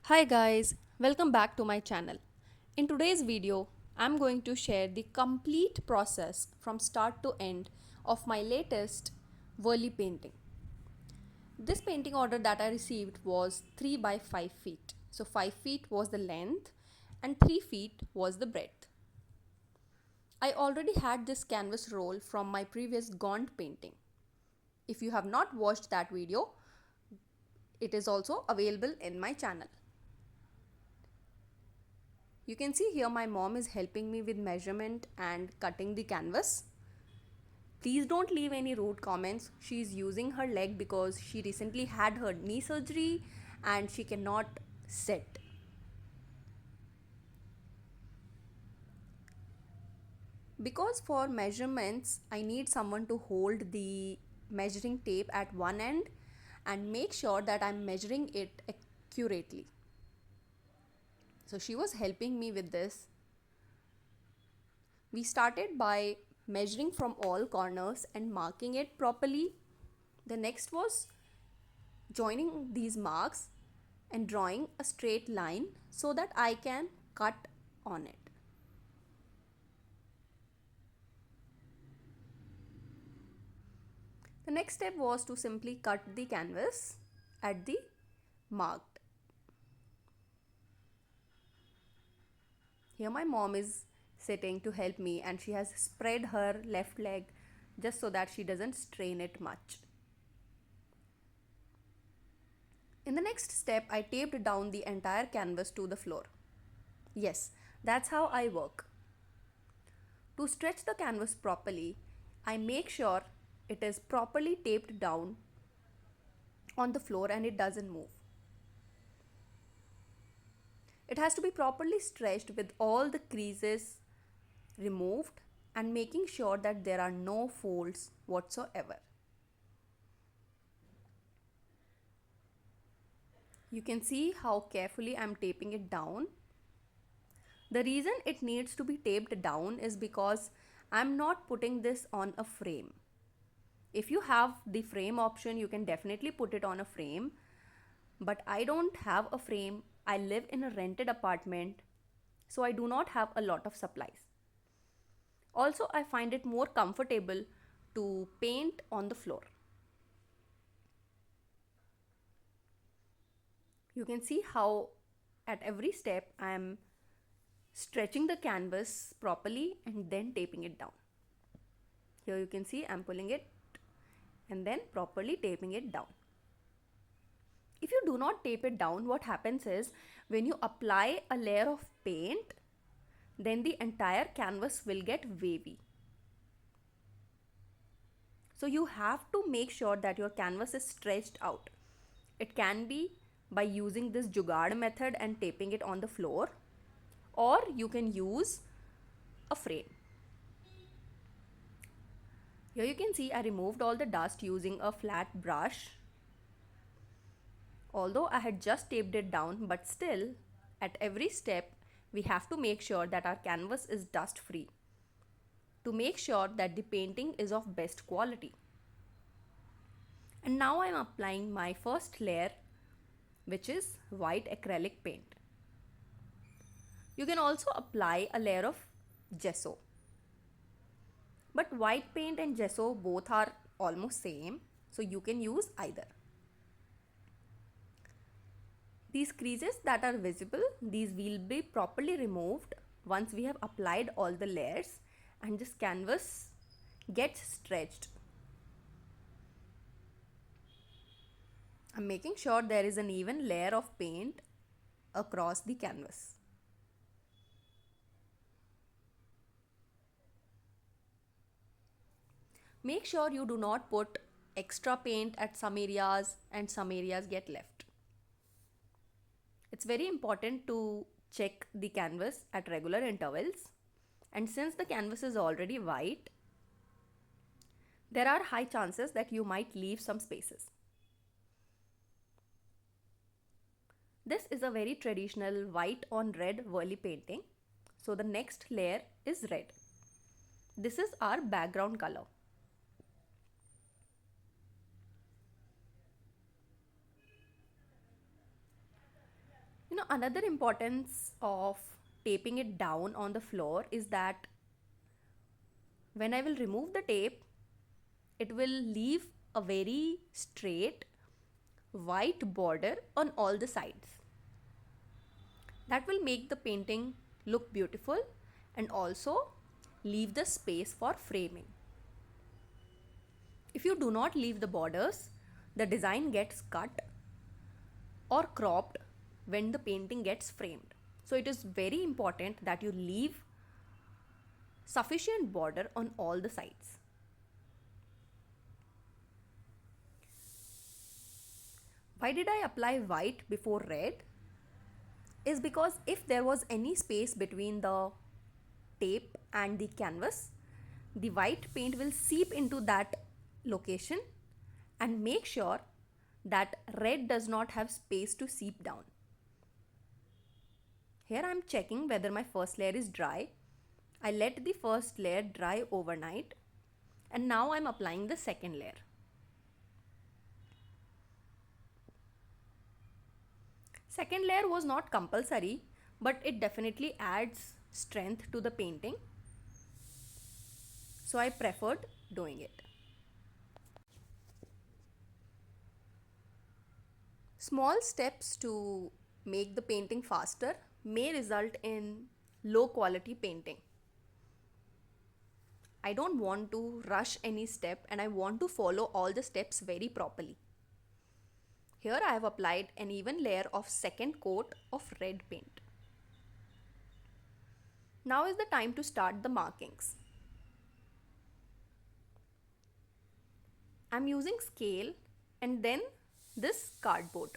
Hi guys, welcome back to my channel. In today's video, I'm going to share the complete process from start to end of my latest Warli painting. This painting order that I received was 3 by 5 feet. So 5 feet was the length and 3 feet was the breadth. I already had this canvas roll from my previous Gaunt painting. If you have not watched that video, it is also available in my channel. You can see here my mom is helping me with measurement and cutting the canvas. Please don't leave any rude comments. She is using her leg because she recently had her knee surgery and she cannot sit. Because for measurements, I need someone to hold the measuring tape at one end and make sure that I'm measuring it accurately. So she was helping me with this. We started by measuring from all corners and marking it properly. The next was joining these marks and drawing a straight line so that I can cut on it. The next step was to simply cut the canvas at the marked. Here my mom is sitting to help me and she has spread her left leg just so that she doesn't strain it much. In the next step, I taped down the entire canvas to the floor. Yes, that's how I work. To stretch the canvas properly, I make sure it is properly taped down on the floor and it doesn't move. It has to be properly stretched with all the creases removed and making sure that there are no folds whatsoever. You can see how carefully I'm taping it down. The reason it needs to be taped down is because I'm not putting this on a frame. If you have the frame option, you can definitely put it on a frame. But I don't have a frame. I live in a rented apartment, so I do not have a lot of supplies. Also, I find it more comfortable to paint on the floor. You can see how at every step I am stretching the canvas properly and then taping it down. Here you can see I'm pulling it and then properly taping it down. If you do not tape it down, what happens is when you apply a layer of paint, then the entire canvas will get wavy. So you have to make sure that your canvas is stretched out. It can be by using this jugaad method and taping it on the floor, or you can use a frame. Here you can see I removed all the dust using a flat brush. Although I had just taped it down, but still at every step we have to make sure that our canvas is dust free to make sure that the painting is of best quality. And now I am applying my first layer, which is white acrylic paint. You can also apply a layer of gesso. But white paint and gesso both are almost same, so you can use either. These creases that are visible, these will be properly removed once we have applied all the layers and this canvas gets stretched. I'm making sure there is an even layer of paint across the canvas. Make sure you do not put extra paint at some areas and some areas get left. It's very important to check the canvas at regular intervals, and since the canvas is already white, there are high chances that you might leave some spaces. This is a very traditional white on red Warli painting. So the next layer is red. This is our background color. Another importance of taping it down on the floor is that when I will remove the tape, it will leave a very straight white border on all the sides. That will make the painting look beautiful and also leave the space for framing. If you do not leave the borders, the design gets cut or cropped when the painting gets framed. So it is very important that you leave sufficient border on all the sides. Why did I apply white before red? Is because if there was any space between the tape and the canvas, the white paint will seep into that location and make sure that red does not have space to seep down. Here I am checking whether my first layer is dry. I let the first layer dry overnight and now I am applying the second layer. Second layer was not compulsory, but it definitely adds strength to the painting. So I preferred doing it. Small steps to make the painting faster may result in low quality painting. I don't want to rush any step and I want to follow all the steps very properly. Here I have applied an even layer of second coat of red paint. Now is the time to start the markings. I'm using scale and then this cardboard.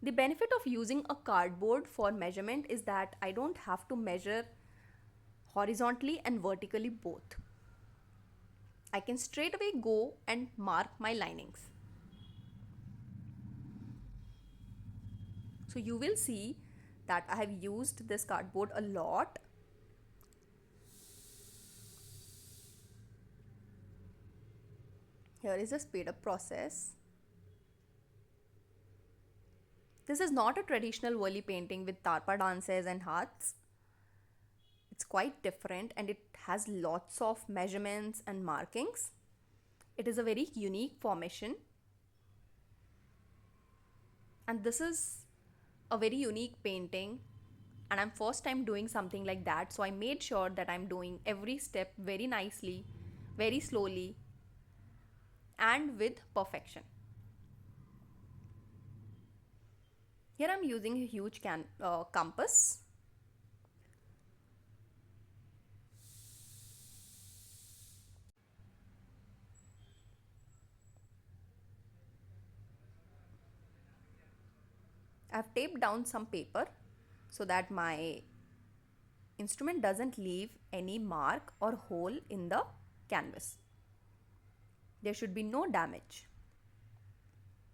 The benefit of using a cardboard for measurement is that I don't have to measure horizontally and vertically both. I can straight away go and mark my linings. So you will see that I have used this cardboard a lot. Here is a speed up process. This is not a traditional Warli painting with tarpa dances and hearts. It's quite different and it has lots of measurements and markings. It is a very unique formation. And this is a very unique painting and I'm first time doing something like that. So I made sure that I'm doing every step very nicely, very slowly and with perfection. Here I'm using a huge compass. I've taped down some paper so that my instrument doesn't leave any mark or hole in the canvas. There should be no damage.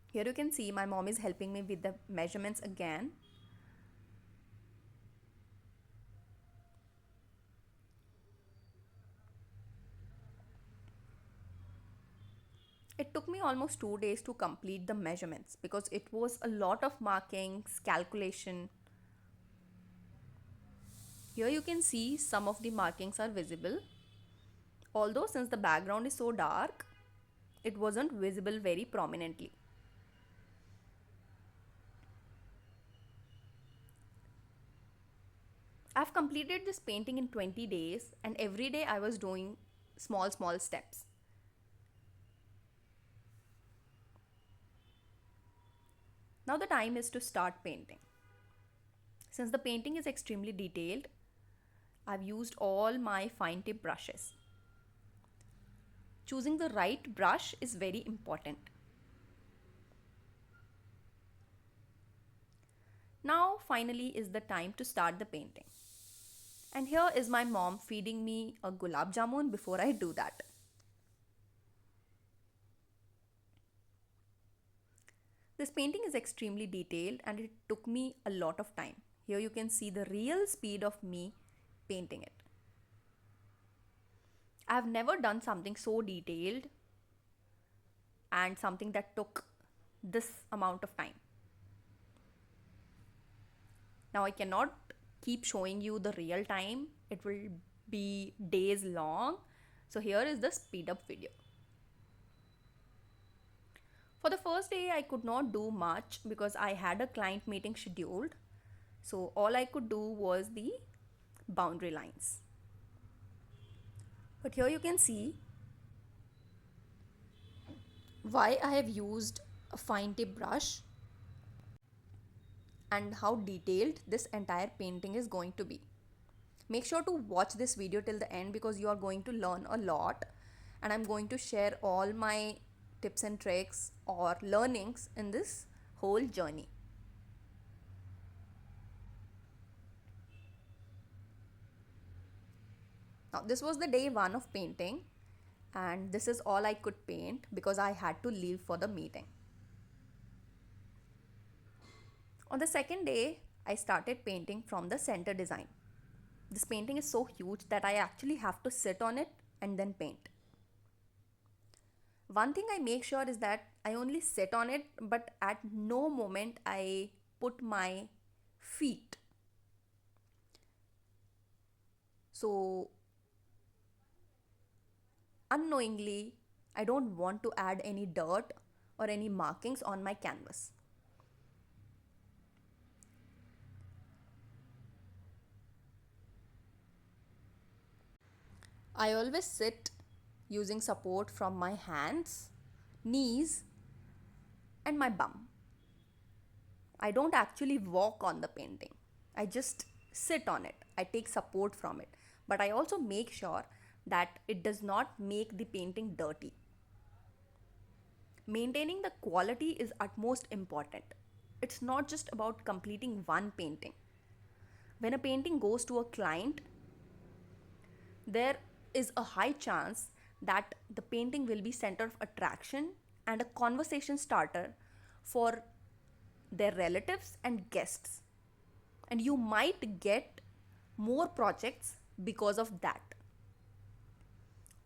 Here you can see my mom is helping me with the measurements again. It took me almost 2 days to complete the measurements because it was a lot of markings, calculation. Here you can see some of the markings are visible. Although since the background is so dark, it wasn't visible very prominently. I've completed this painting in 20 days and every day I was doing small steps. Now the time is to start painting. Since the painting is extremely detailed, I've used all my fine tip brushes. Choosing the right brush is very important. Now finally is the time to start the painting. And here is my mom feeding me a gulab jamun before I do that. This painting is extremely detailed and it took me a lot of time. Here you can see the real speed of me painting it. I have never done something so detailed and something that took this amount of time. Now I cannot keep showing you the real time, it will be days long. So here is the speed up video. For the first day, I could not do much because I had a client meeting scheduled. So all I could do was the boundary lines. But here you can see why I have used a fine tip brush and how detailed this entire painting is going to be. Make sure to watch this video till the end because you are going to learn a lot, and I'm going to share all my tips and tricks or learnings in this whole journey. Now this was the day 1 of painting, and this is all I could paint because I had to leave for the meeting. On the second day, I started painting from the center design. This painting is so huge that I actually have to sit on it and then paint. One thing I make sure is that I only sit on it, but at no moment I put my feet. So unknowingly, I don't want to add any dirt or any markings on my canvas. I always sit using support from my hands, knees, and my bum. I don't actually walk on the painting. I just sit on it. I take support from it. But I also make sure that it does not make the painting dirty. Maintaining the quality is utmost important. It's not just about completing one painting. When a painting goes to a client, there is a high chance that the painting will be center of attraction and a conversation starter for their relatives and guests. And you might get more projects because of that.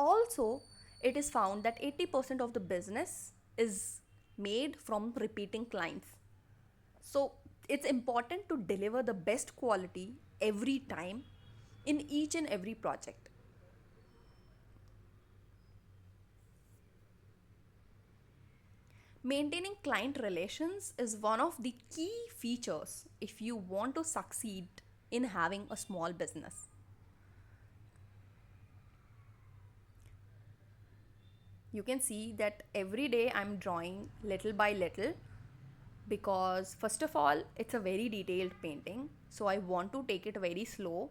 Also, it is found that 80% of the business is made from repeating clients. So, it's important to deliver the best quality every time in each and every project. Maintaining client relations is one of the key features if you want to succeed in having a small business. You can see that every day I'm drawing little by little because, first of all, it's a very detailed painting, so I want to take it very slow.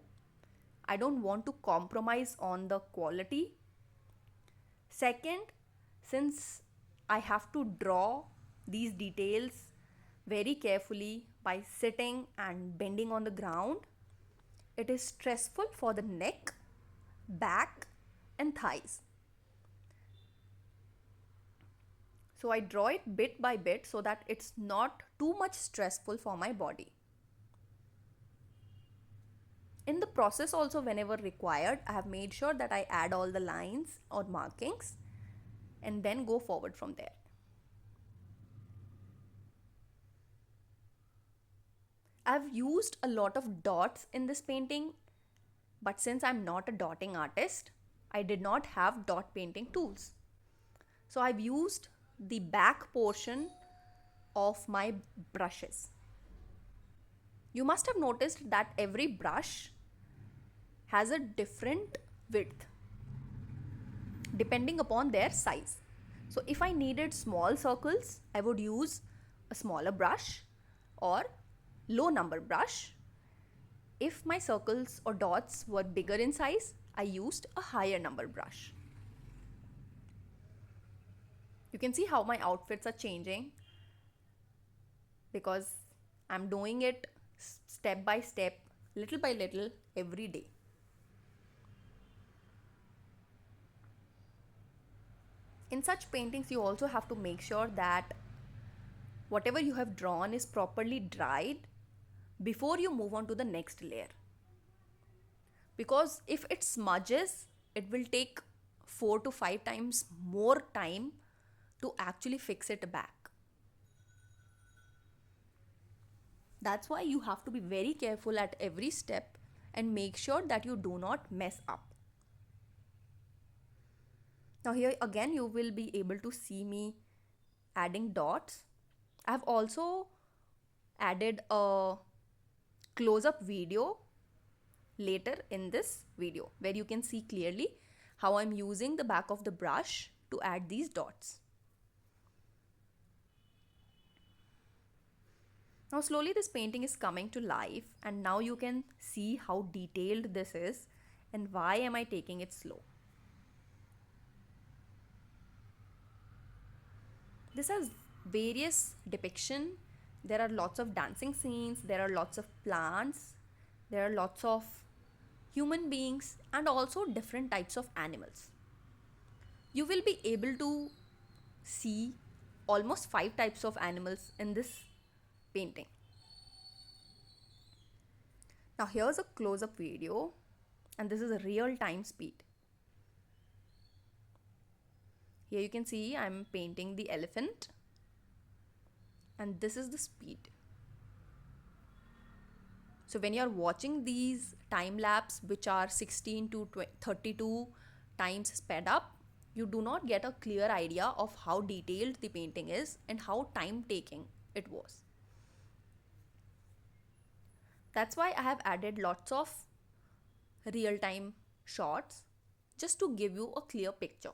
I don't want to compromise on the quality. Second, since I have to draw these details very carefully by sitting and bending on the ground, it is stressful for the neck, back, and thighs. So I draw it bit by bit so that it's not too much stressful for my body. In the process also, whenever required, I have made sure that I add all the lines or markings and then go forward from there. I've used a lot of dots in this painting, but since I'm not a dotting artist, I did not have dot painting tools. So I've used the back portion of my brushes. You must have noticed that every brush has a different width depending upon their size. So if I needed small circles, I would use a smaller brush or low number brush. If my circles or dots were bigger in size, I used a higher number brush. You can see how my outfits are changing because I'm doing it step by step, little by little, every day. In such paintings, you also have to make sure that whatever you have drawn is properly dried before you move on to the next layer. Because if it smudges, it will take 4 to 5 times more time to actually fix it back. That's why you have to be very careful at every step and make sure that you do not mess up. Now here again you will be able to see me adding dots. I've also added a close-up video later in this video where you can see clearly how I'm using the back of the brush to add these dots. Now slowly this painting is coming to life, and now you can see how detailed this is and why am I taking it slow. This has various depiction. There are lots of dancing scenes, there are lots of plants, there are lots of human beings and also different types of animals. You will be able to see almost 5 types of animals in this painting. Now here's a close-up video, and this is a real time speed. Here you can see I'm painting the elephant, and this is the speed. So when you're watching these time lapse which are 16 to 32 times sped up, you do not get a clear idea of how detailed the painting is and how time taking it was. That's why I have added lots of real time shots just to give you a clear picture.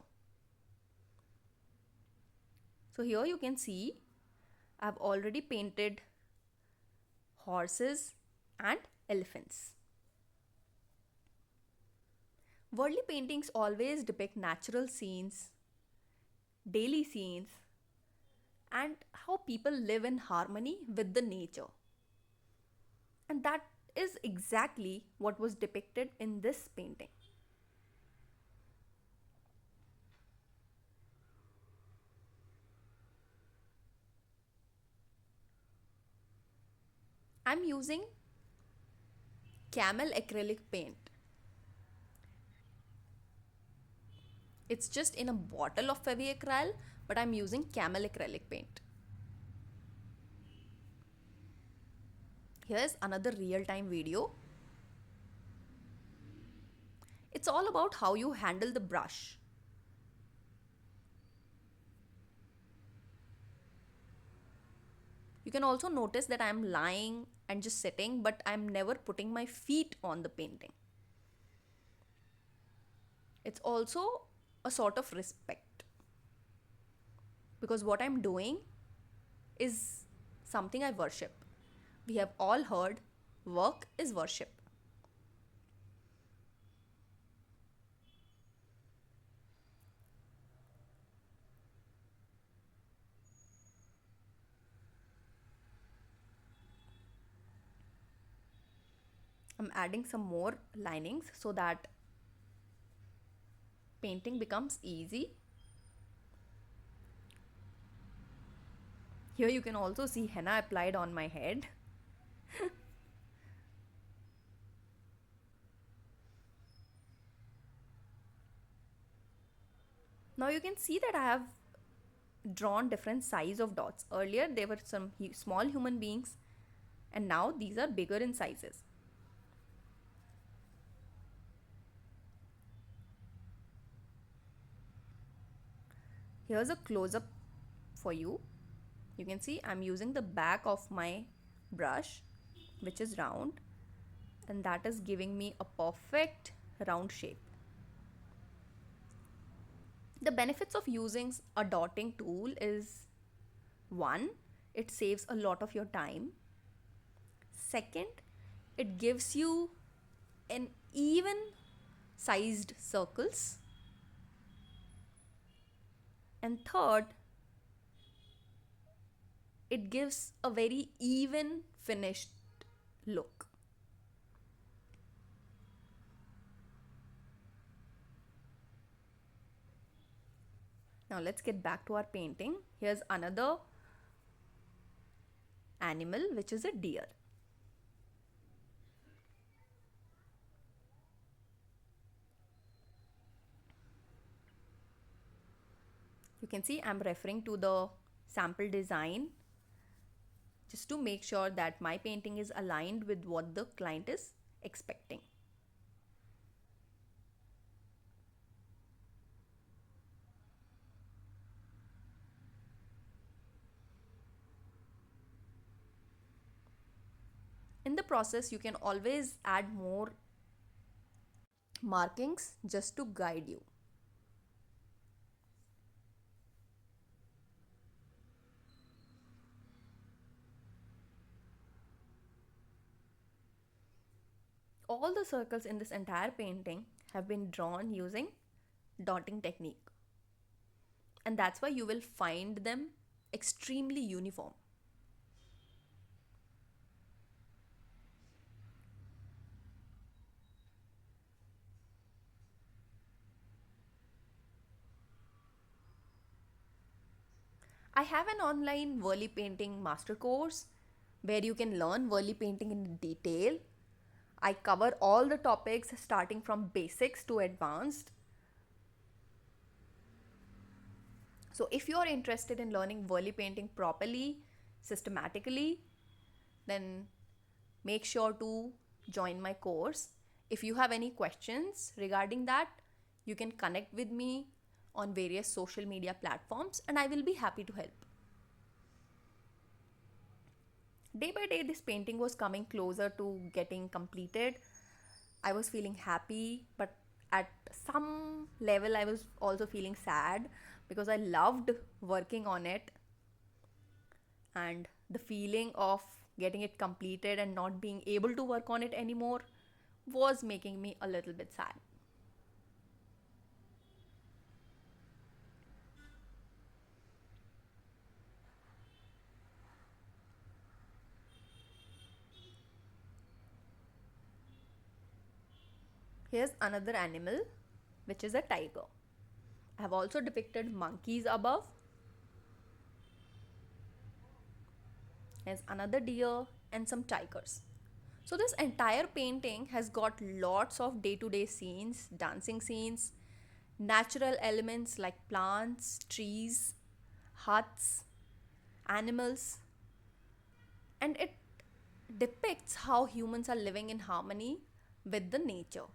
So here you can see I've already painted horses and elephants. Warli paintings always depict natural scenes, daily scenes, and how people live in harmony with the nature. And that is exactly what was depicted in this painting. I'm using camel acrylic paint. It's just in a bottle of Fevicryl, but I'm using camel acrylic paint. Here's another real-time video. It's all about how you handle the brush. You can also notice that I'm lying and just sitting, but I'm never putting my feet on the painting. It's also a sort of respect, because what I'm doing is something I worship. We have all heard work is worship. I'm adding some more linings so that painting becomes easy. Here you can also see henna applied on my head. Now you can see that I have drawn different size of dots. Earlier they were some small human beings, and now these are bigger in sizes. Here's a close-up for you. You can see I'm using the back of my brush, which is round, and that is giving me a perfect round shape. The benefits of using a dotting tool is: one, it saves a lot of your time. Second, it gives you an even sized circles. And third, it gives a very even finished look. Now let's get back to our painting. Here's another animal, which is a deer. You can see I'm referring to the sample design just to make sure that my painting is aligned with what the client is expecting. In the process, you can always add more markings just to guide you. All the circles in this entire painting have been drawn using dotting technique, and that's why you will find them extremely uniform. I have an online Warli painting master course where you can learn Warli painting in detail. I cover all the topics starting from basics to advanced. So if you are interested in learning Warli painting properly, systematically, then make sure to join my course. If you have any questions regarding that, you can connect with me on various social media platforms and I will be happy to help. Day by day, this painting was coming closer to getting completed. I was feeling happy, but at some level, I was also feeling sad because I loved working on it, and the feeling of getting it completed and not being able to work on it anymore was making me a little bit sad. Here's another animal, which is a tiger. I have also depicted monkeys above. Here's another deer and some tigers. So, this entire painting has got lots of day to day scenes, dancing scenes, natural elements like plants, trees, huts, animals, and it depicts how humans are living in harmony with the nature.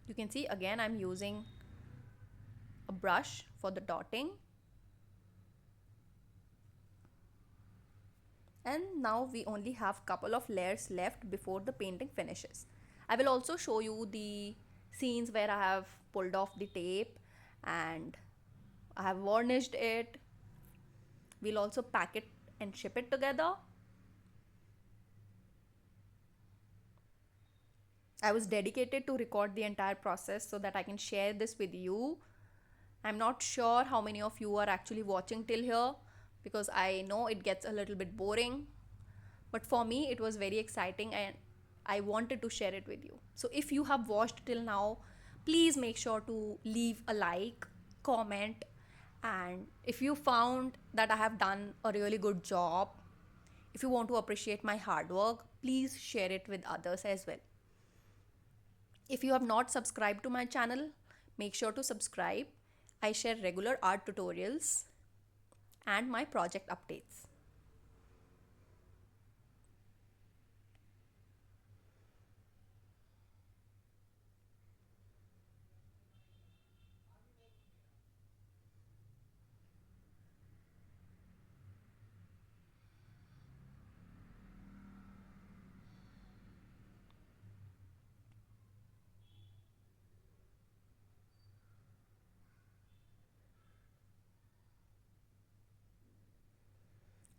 You can see again I'm using a brush for the dotting, and now we only have couple of layers left before the painting finishes. I will also show you the scenes where I have pulled off the tape and I have varnished it. We'll also pack it and ship it together. I was dedicated to record the entire process so that I can share this with you. I'm not sure how many of you are actually watching till here because I know it gets a little bit boring. But for me, it was very exciting and I wanted to share it with you. So if you have watched till now, please make sure to leave a like, comment, and if you found that I have done a really good job, if you want to appreciate my hard work, please share it with others as well. If you have not subscribed to my channel, make sure to subscribe. I share regular art tutorials and my project updates.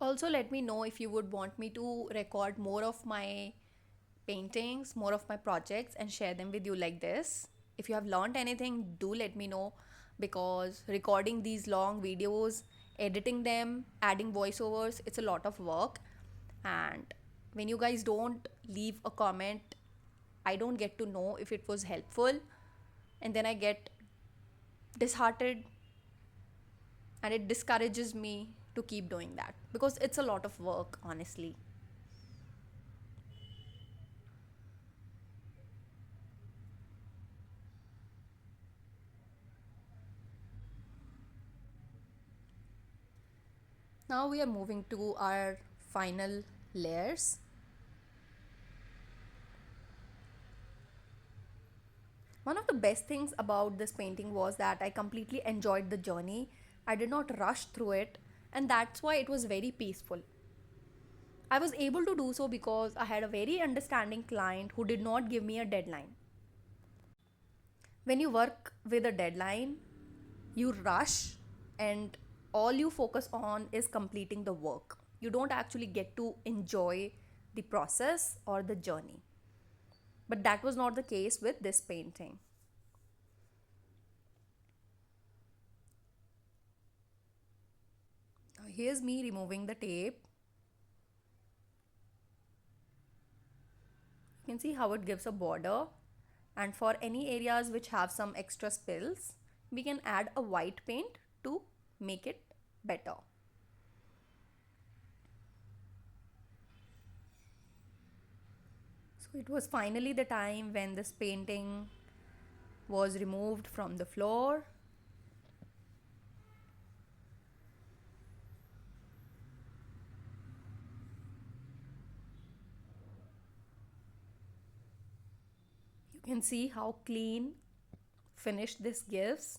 Also, let me know if you would want me to record more of my paintings, more of my projects, and share them with you like this. If you have learned anything, do let me know because recording these long videos, editing them, adding voiceovers, it's a lot of work. And when you guys don't leave a comment, I don't get to know if it was helpful, and then I get disheartened and it discourages me to keep doing that because it's a lot of work, honestly. Now we are moving to our final layers. One of the best things about this painting was that I completely enjoyed the journey. I did not rush through it, and that's why it was very peaceful. I was able to do so because I had a very understanding client who did not give me a deadline. When you work with a deadline, you rush and all you focus on is completing the work. You don't actually get to enjoy the process or the journey. But that was not the case with this painting. Now here's me removing the tape. You can see how it gives a border, and for any areas which have some extra spills, we can add a white paint to make it better. So it was finally the time when this painting was removed from the floor. You can see how clean finish this gives.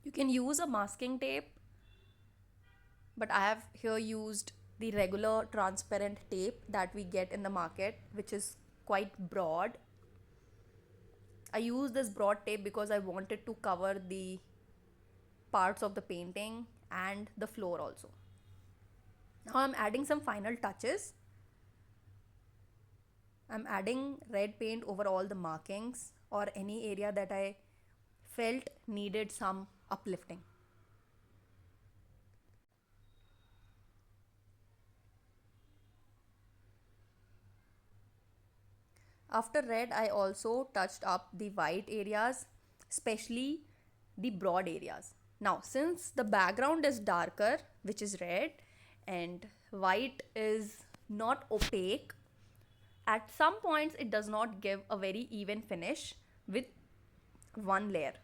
You can use a masking tape, but I have here used the regular transparent tape that we get in the market, which is quite broad. I use this broad tape because I wanted to cover the parts of the painting and the floor also. Now I'm adding some final touches. I'm adding red paint over all the markings or any area that I felt needed some uplifting. After red, I also touched up the white areas, especially the broad areas. Now, since the background is darker, which is red, and white is not opaque, at some points it does not give a very even finish with one layer.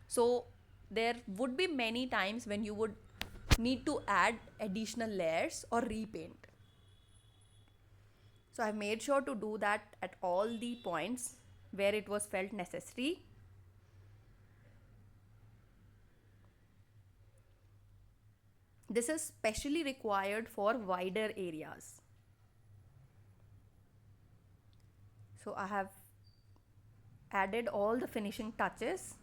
So, there would be many times when you would need to add additional layers or repaint. So I've made sure to do that at all the points where it was felt necessary. This is specially required for wider areas. So I have added all the finishing touches.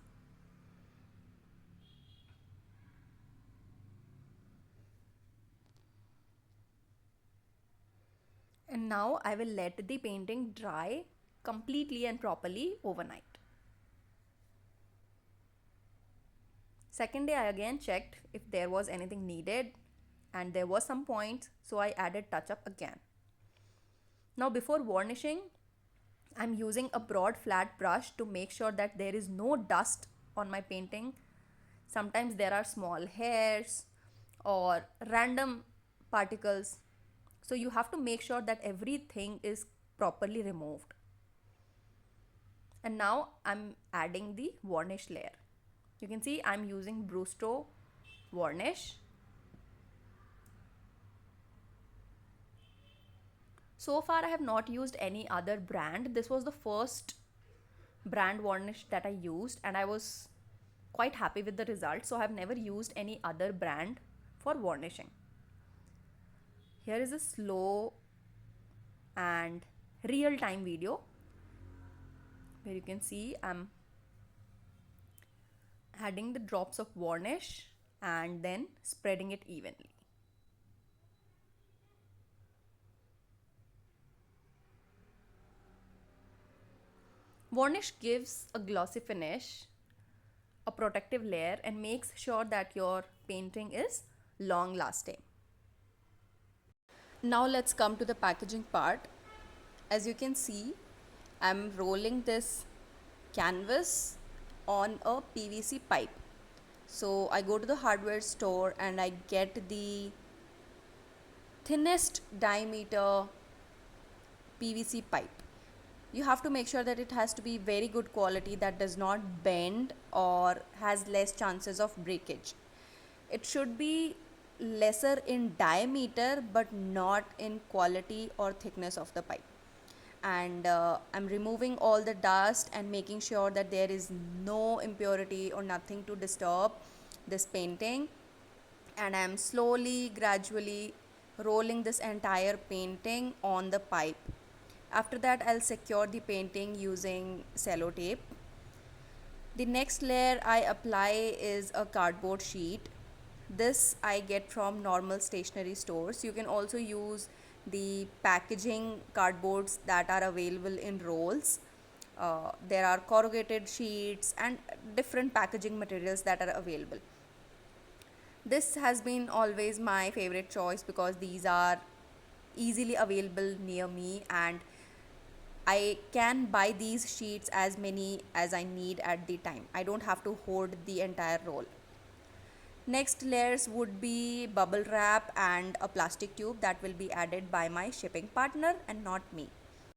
And now I will let the painting dry completely and properly overnight. Second day I again checked if there was anything needed, and there was some points, so I added touch up again. Now before varnishing, I'm using a broad flat brush to make sure that there is no dust on my painting. Sometimes there are small hairs or random particles, so you have to make sure that everything is properly removed. And now I'm adding the varnish layer. You can see I'm using Brusto varnish. So far I have not used any other brand. This was the first brand varnish that I used, and I was quite happy with the result. So I have never used any other brand for varnishing. Here is a slow and real time video where you can see I'm adding the drops of varnish and then spreading it evenly. Varnish gives a glossy finish, a protective layer, and makes sure that your painting is long lasting. Now let's come to the packaging part. As you can see, I'm rolling this canvas on a PVC pipe. So I go to the hardware store and I get the thinnest diameter PVC pipe. You have to make sure that it has to be very good quality, that does not bend or has less chances of breakage. It should be lesser in diameter but not in quality or thickness of the pipe. And I'm removing all the dust and making sure that there is no impurity or nothing to disturb this painting. And I'm slowly, gradually rolling this entire painting on the pipe. After that, I'll secure the painting using cello tape. The next layer I apply is a cardboard sheet. This I get from normal stationery stores. You can also use the packaging cardboards that are available in rolls. There are corrugated sheets and different packaging materials that are available. This has been always my favorite choice because these are easily available near me, and I can buy these sheets as many as I need at the time. I don't have to hoard the entire roll. Next layers would be bubble wrap and a plastic tube that will be added by my shipping partner and not me.